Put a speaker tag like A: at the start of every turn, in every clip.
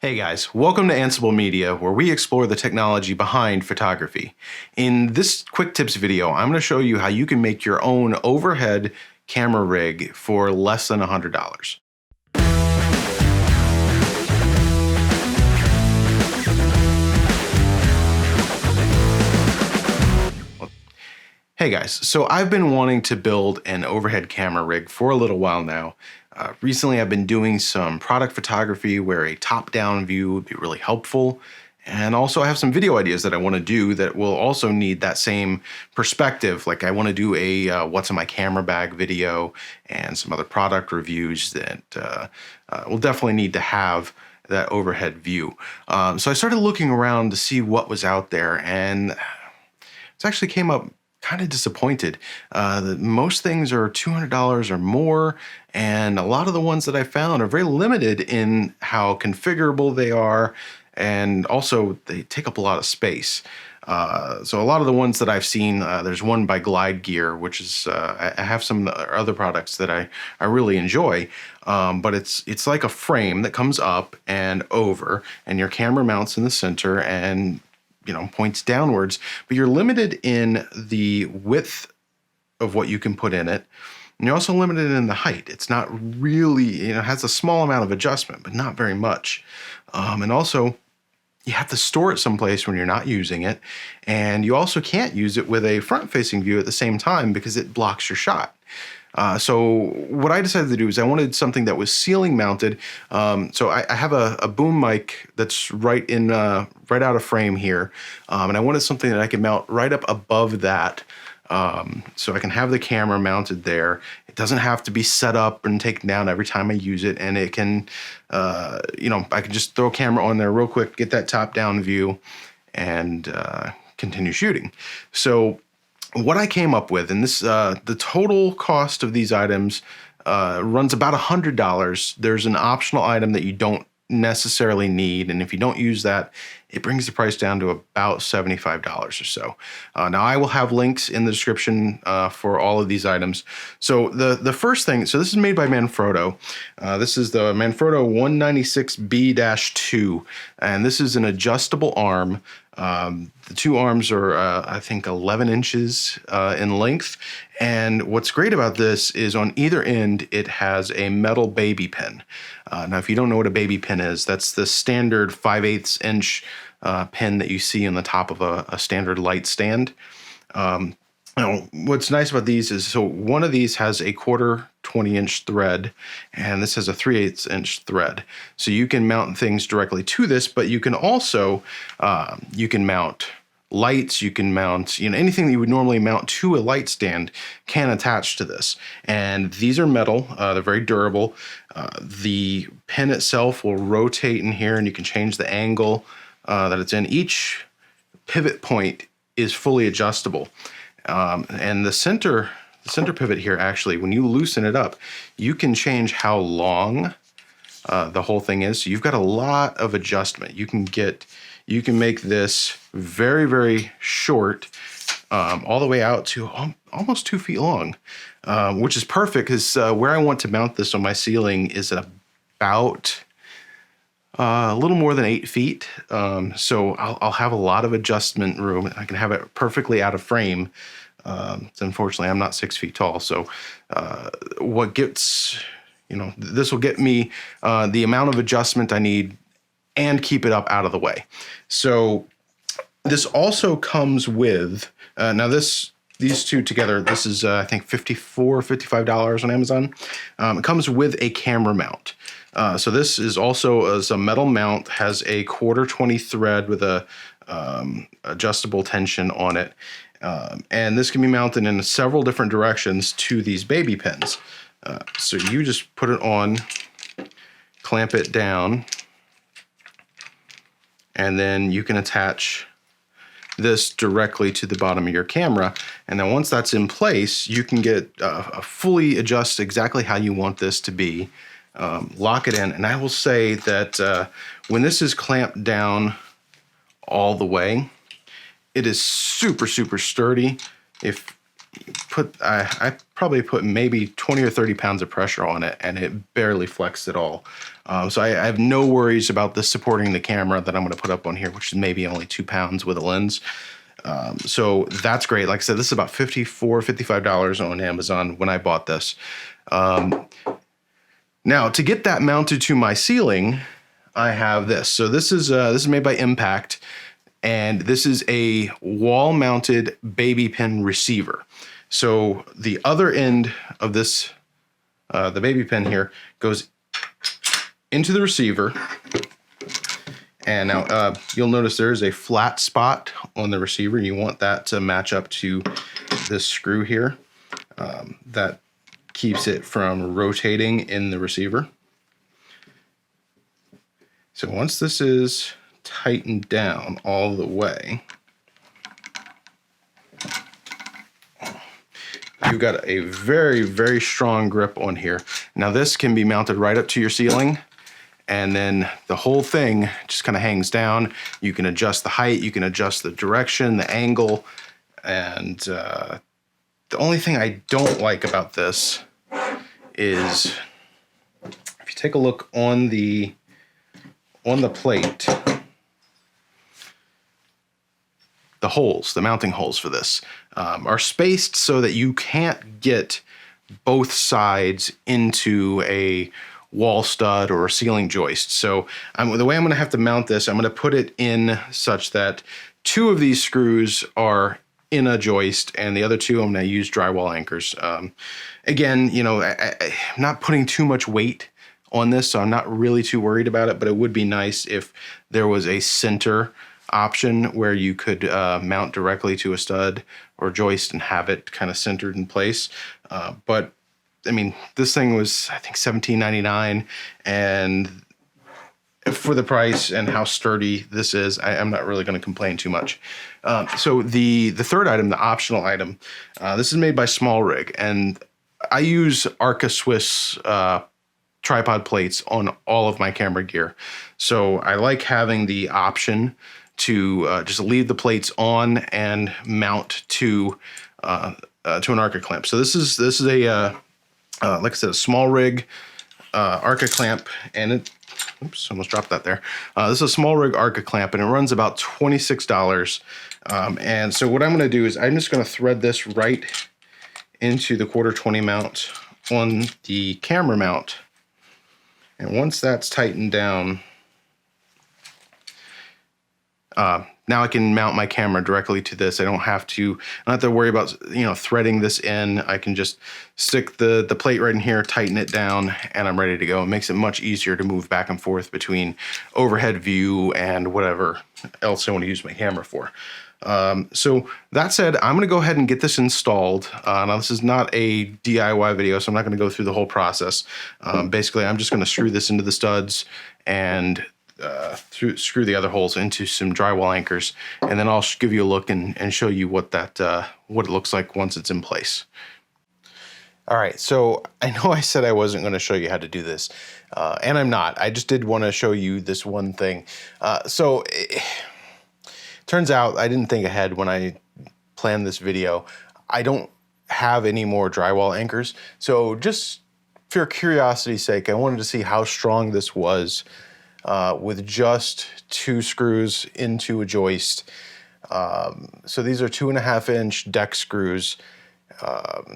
A: Hey guys, welcome to Ansible Media, where we explore the technology behind photography. In this quick tips video, I'm going to show you how you can make your own overhead camera rig for less than $100. Hey guys, so I've been wanting to build an overhead camera rig for a little while now. Recently I've been doing some product photography where a top-down view would be really helpful. And also I have some video ideas that I want to do that will also need that same perspective. Like I want to do a what's in my camera bag video and some other product reviews that will definitely need to have that overhead view. So I started looking around to see what was out there, and it actually came up kind of disappointed. Most things are $200 or more, and a lot of the ones that I found are very limited in how configurable they are, and also they take up a lot of space. So a lot of the ones that I've seen, there's one by Glide Gear, which is, I have some other products that I really enjoy, but it's like a frame that comes up and over, and your camera mounts in the center and points downwards, but you're limited in the width of what you can put in it. And you're also limited in the height. It's not really, it has a small amount of adjustment, but not very much. And also you have to store it someplace when you're not using it. And you also can't use it with a front-facing view at the same time because it blocks your shot. So what I decided to do is I wanted something that was ceiling mounted. So I have a boom mic that's right out of frame here. And I wanted something that I could mount right up above that. So I can have the camera mounted there. It doesn't have to be set up and taken down every time I use it. And it can, I can just throw a camera on there real quick, get that top down view, and continue shooting. So what I came up with, and this the total cost of these items runs about $100. There's an optional item that you don't necessarily need, and if you don't use that, it brings the price down to about $75 or so. Now I will have links in the description for all of these items. So the first thing, so this is made by Manfrotto. This is the Manfrotto 196B-2, and this is an adjustable arm. The two arms are, I think, 11 inches in length. And what's great about this is on either end, it has a metal baby pin. Now, if you don't know what a baby pin is, that's the standard 5/8 inch pin that you see on the top of a standard light stand. What's nice about these is, so one of these has a 1/4 20-inch thread, and this has a 3/8 inch thread. So you can mount things directly to this, but you can also, you can mount lights, you can mount, anything that you would normally mount to a light stand can attach to this. And these are metal, they're very durable. The pin itself will rotate in here, and you can change the angle that it's in. Each pivot point is fully adjustable. And the center pivot here, actually, when you loosen it up, you can change how long the whole thing is. So you've got a lot of adjustment. You can make this very, very short, all the way out to almost 2 feet long, which is perfect because where I want to mount this on my ceiling is at about a little more than 8 feet. So I'll have a lot of adjustment room. I can have it perfectly out of frame. Unfortunately, I'm not 6 feet tall. So what gets, this will get me the amount of adjustment I need and keep it up out of the way. So this also comes with, now these two together, this is I think $55 on Amazon. It comes with a camera mount. So this is also as a metal mount, has a 1/4 20 thread with a adjustable tension on it. And this can be mounted in several different directions to these baby pins. So you just put it on, clamp it down, and then you can attach this directly to the bottom of your camera. And then once that's in place, you can get fully adjust exactly how you want this to be. Lock it in. And I will say that when this is clamped down all the way, it is super, super sturdy. If you put, I probably put maybe 20 or 30 pounds of pressure on it, and it barely flexed at all. So I have no worries about this supporting the camera that I'm going to put up on here, which is maybe only 2 pounds with a lens. So that's great. Like I said, this is about $54, $55 on Amazon when I bought this. Now, to get that mounted to my ceiling, I have this. So this is made by Impact, and this is a wall-mounted baby pin receiver. So the other end of this, the baby pin here, goes into the receiver. And now you'll notice there is a flat spot on the receiver. You want that to match up to this screw here. That keeps it from rotating in the receiver. So once this is tightened down all the way, you've got a very, very strong grip on here. Now this can be mounted right up to your ceiling, and then the whole thing just kind of hangs down. You can adjust the height, you can adjust the direction, the angle, and the only thing I don't like about this is if you take a look on the plate, the holes, the mounting holes for this, are spaced so that you can't get both sides into a wall stud or a ceiling joist. So the way I'm going to have to mount this, I'm going to put it in such that 2 of these screws are in a joist, and the other 2 I'm going to use drywall anchors. Again, you know, I'm not putting too much weight on this, so I'm not really too worried about it, but it would be nice if there was a center option where you could mount directly to a stud or joist and have it kind of centered in place. But I mean, this thing was, I think, $17.99, and for the price and how sturdy this is, I'm not really going to complain too much. So the third item, the optional item, this is made by Small Rig, and I use Arca Swiss tripod plates on all of my camera gear. So I like having the option to just leave the plates on and mount to an Arca clamp. So this is a like I said, a Small Rig Arca clamp, and it, oops, almost dropped that there. This is a Small Rig Arca clamp, and it runs about $26. And so what I'm going to do is I'm just going to thread this right into the 1/4 20 mount on the camera mount. And once that's tightened down, now I can mount my camera directly to this. I don't have to worry about, you know, threading this in. I can just stick the plate right in here, tighten it down, and I'm ready to go. It makes it much easier to move back and forth between overhead view and whatever else I want to use my camera for. So that said, I'm going to go ahead and get this installed. Now this is not a DIY video, so I'm not going to go through the whole process. Basically, I'm just going to screw this into the studs and screw the other holes into some drywall anchors, and then I'll give you a look and show you what it looks like once it's in place. All right, so I know I said I wasn't going to show you how to do this, and I'm not. I just did want to show you this one thing. So it turns out I didn't think ahead when I planned this video. I don't have any more drywall anchors, so just for curiosity's sake, I wanted to see how strong this was with just 2 screws into a joist. So these are 2.5-inch deck screws.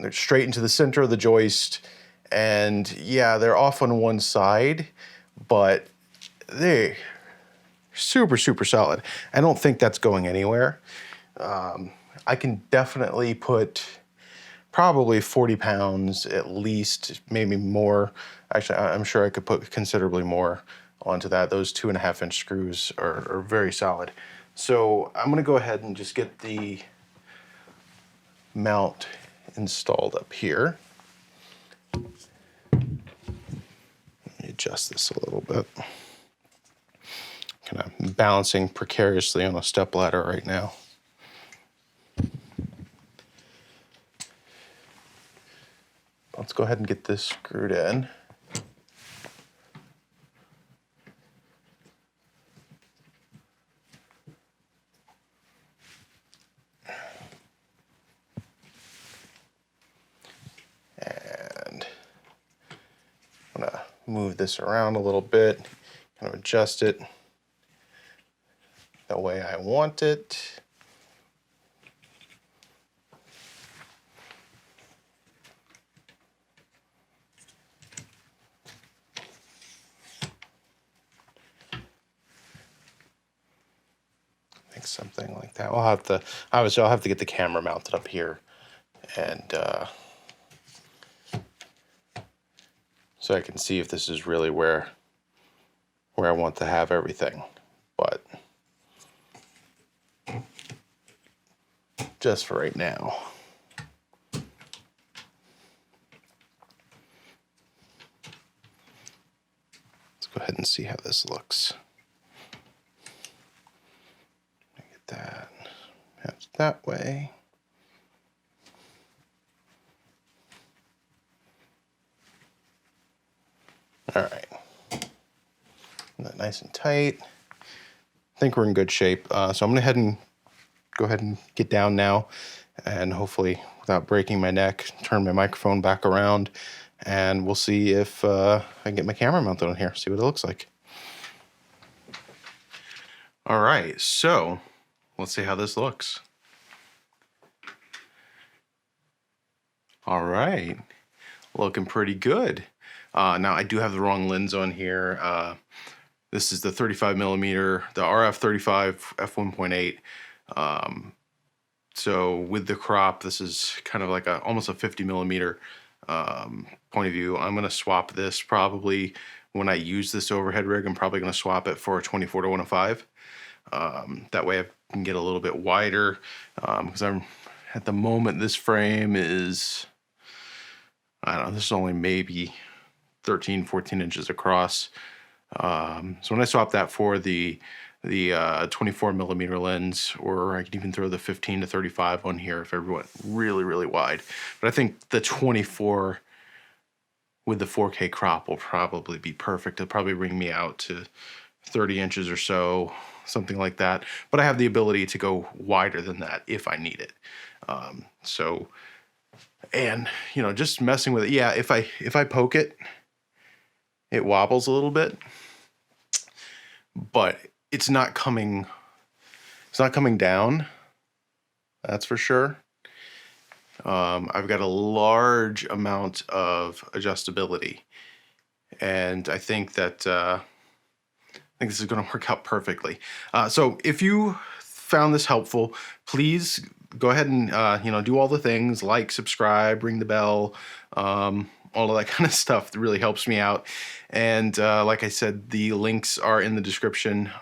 A: They're straight into the center of the joist, and yeah, they're off on one side, but they're super, super solid. I don't think that's going anywhere. I can definitely put probably 40 pounds at least, maybe more. Actually, I'm sure I could put considerably more onto that. Those 2.5-inch screws are very solid. So I'm going to go ahead and just get the mount installed up here. Let me adjust this a little bit. Kind of balancing precariously on a stepladder right now. Let's go ahead and get this screwed in. move this around a little bit, kind of adjust it the way I want it. Like something like that. Obviously I'll have to get the camera mounted up here, and so I can see if this is really where I want to have everything. But just for right now, let's go ahead and see how this looks. Get that mounted that way. All right, that nice and tight. I think we're in good shape. So I'm gonna go ahead and get down now, and hopefully without breaking my neck, turn my microphone back around, and we'll see if I can get my camera mounted on here, see what it looks like. All right, so let's see how this looks. All right, looking pretty good. Now I do have the wrong lens on here. This is the 35 millimeter, the RF 35 f1.8. So with the crop, this is kind of like almost a 50 millimeter point of view. I'm gonna swap this probably when I use this overhead rig. I'm probably gonna swap it for a 24 to 105. That way I can get a little bit wider, because at the moment this frame is, I don't know, this is only maybe 13, 14 inches across. So when I swap that for the 24 millimeter lens, or I could even throw the 15 to 35 on here if everyone really, really wide. But I think the 24 with the 4K crop will probably be perfect. It'll probably bring me out to 30 inches or so, something like that. But I have the ability to go wider than that if I need it. And you know, just messing with it. Yeah, if I poke it, it wobbles a little bit, but it's not coming down. That's for sure. I've got a large amount of adjustability, and I think that this is going to work out perfectly. So if you found this helpful, please go ahead and do all the things, like, subscribe, ring the bell, all of that kind of stuff. That really helps me out. And like I said, the links are in the description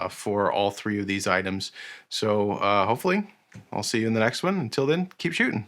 A: for all three of these items. So hopefully I'll see you in the next one. Until then, keep shooting.